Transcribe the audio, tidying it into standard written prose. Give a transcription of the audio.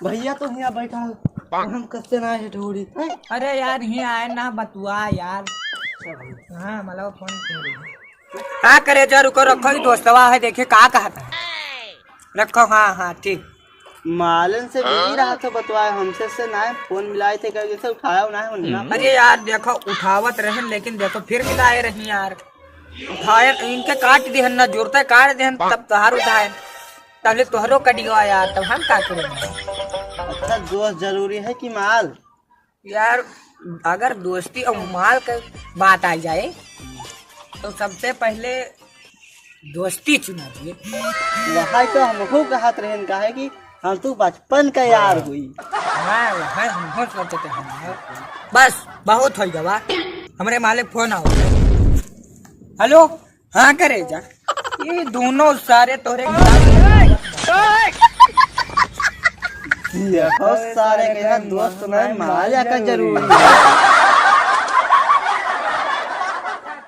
भैया तो यहाँ बैठा हम कसते ना है ढोड़ी। अरे यार यहाँ आए ना बतुआ यार। हाँ मतलब फोन क्या करे जा, रुको रखो ही दोस्तवा है, देखे का कहता है, रखो। हाँ हाँ ठीक। मालन से बिजी रहा था बतवाए हमसे से ना फोन मिलाए थे कभी से उठाया ना है उन्होंने। अरे यार देखो उठावत रहे लेकिन देखो फिर मिलाए रही यार, उठाए इनके काट दिहन ना जोड़ता काट दिहन तब तोहार उठाए, तब तोहरो कट गया यार, तब हम क्या करेंगे। अच्छा दोस्त जरूरी है कि माल? यार अगर दोस्ती और माल का बात आ जाए तो सबसे पहले दोस्ती चुना दिए। वहाँ तो हमको कहत रहे का है कि हम तू बचपन का यार हुई। हाँ हम सोचते हैं बस बहुत हो गवा। हमारे मालिक फोन आओ। हेलो हाँ करे जा, ये दोनों सारे तोरे बहुत सारे के दोस्त ना माल का जरूरी है।